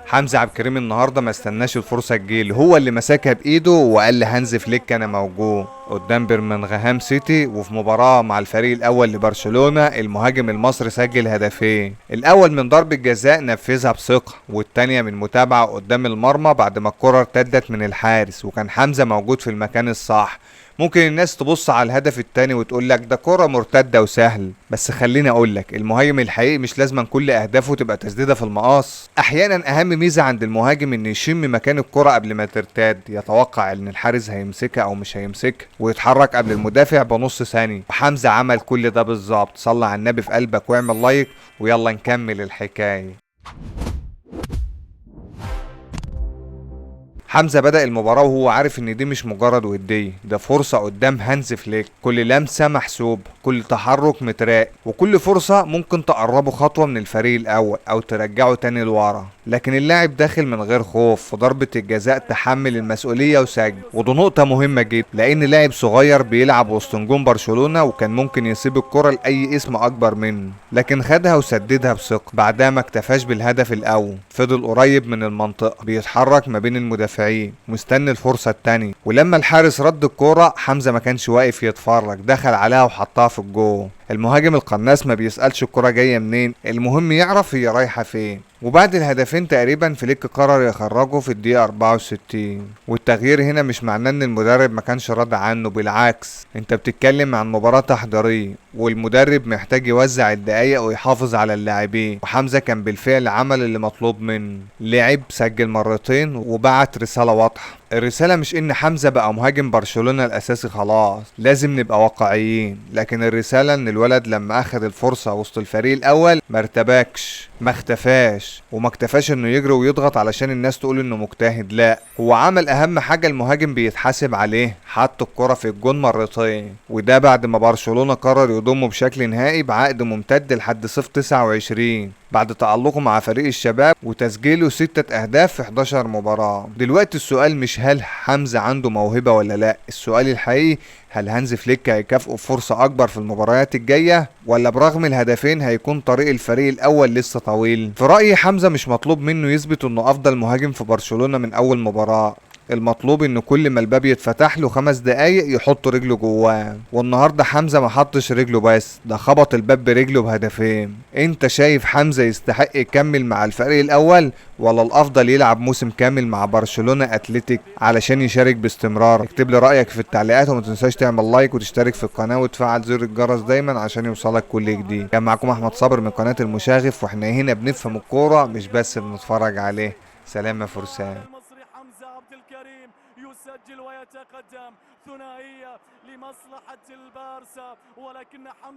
حمزة عبد الكريم النهارده ما استناش الفرصة تجيله، هو اللي مسكها بإيده وقال لهانز فليك أنا موجود قدام برمنغهام سيتي. وفي مباراة مع الفريق الأول لبرشلونة المهاجم المصري سجل هدفين، الأول من ضربة جزاء نفذها بثقة، والتانية من متابعة قدام المرمى بعد ما الكرة ارتدت من الحارس وكان حمزة موجود في المكان الصح. ممكن الناس تبص على الهدف التاني وتقول لك ده كرة مرتدة وسهل، بس خليني اقول لك المهاجم الحقيقي مش لازم كل اهدافه تبقى تسديدة في المقاص. احيانا اهم ميزة عند المهاجم انه يشم مكان الكرة قبل ما ترتد، يتوقع ان الحارس هيمسكها او مش هيمسكها ويتحرك قبل المدافع بنص ثانية. وحمزة عمل كل ده بالظبط. صلى على النبي في قلبك واعمل لايك ويلا نكمل الحكاية. حمزة بدأ المباراة وهو عارف ان دي مش مجرد ودية، ده فرصة قدام هانز فليك، كل لمسة محسوب، كل تحرك متراقب، وكل فرصة ممكن تقربه خطوة من الفريق الأول أو ترجعه تاني لورا. لكن اللاعب داخل من غير خوف، في ضربة الجزاء تحمل المسؤولية وسجل، ودي نقطة مهمة جدا لأن لاعب صغير بيلعب وسط نجوم برشلونة وكان ممكن يسيب الكرة لأي اسم أكبر منه، لكن خدها وسددها بثقة. بعدها ما اكتفاش بالهدف الأول، فضل قريب من المنطقة بيتحرك ما بين المدافعين مستني الفرصة التانية، ولما الحارس رد الكرة حمزة ما كانش واقف يتفرج، دخل عليها وحطها في الجول. المهاجم القناص ما بيسألش الكرة جاية منين، المهم يعرف هي رايحة فين. وبعد الهدفين تقريبا فليك قرر يخرجه في الدقيقة 64، والتغيير هنا مش معناه ان المدرب ما كانش راضي عنه، بالعكس انت بتتكلم عن مباراة تحضيرية والمدرب محتاج يوزع الدقايق ويحافظ على اللاعبين، وحمزة كان بالفعل عمل اللي مطلوب منه، لعب سجل مرتين وبعت رسالة واضحة. الرسالة مش ان حمزة بقى مهاجم برشلونة الاساسي خلاص، لازم نبقى واقعيين، لكن الرسالة ان الولد لما اخد الفرصة وسط الفريق الاول ما ارتبكش، ما اختفاش، وما اكتفاش انه يجري ويضغط علشان الناس تقول انه مجتهد، لا هو عمل اهم حاجة المهاجم بيتحاسب عليه، حط الكرة في الجون مرتين، وده بعد ما برشلونة قرر يضمه بشكل نهائي بعقد ممتد لحد صيف 29 بعد تألقه مع فريق الشباب وتسجيله 6 أهداف في 11 مباراة. دلوقتي السؤال مش هل حمزة عنده موهبة ولا لا، السؤال الحقيقي هل هانز فليك هيكافئه بفرصة أكبر في المباريات الجاية، ولا برغم الهدفين هيكون طريق الفريق الأول لسه طويل؟ في رأيي حمزة مش مطلوب منه يثبت إنه أفضل مهاجم في برشلونة من أول مباراة، المطلوب ان كل ما الباب يتفتح له 5 دقايق يحط رجله جواه، والنهارده حمزة ما حطش رجله بس، ده خبط الباب برجله بهدفين. انت شايف حمزة يستحق يكمل مع الفريق الاول، ولا الافضل يلعب موسم كامل مع برشلونة اتلتيك علشان يشارك باستمرار؟ اكتب لي رأيك في التعليقات وما تنساش تعمل لايك وتشترك في القناة وتفعل زر الجرس دايما عشان يوصلك كل جديد. كان معكم احمد صابر من قناة المشاغف، واحنا هنا بنفهم الكورة مش بس بنتفرج عليه. سلام يا فرسان. حمزة عبد الكريم يسجل ويتقدم ثنائية لمصلحة البارسا، ولكن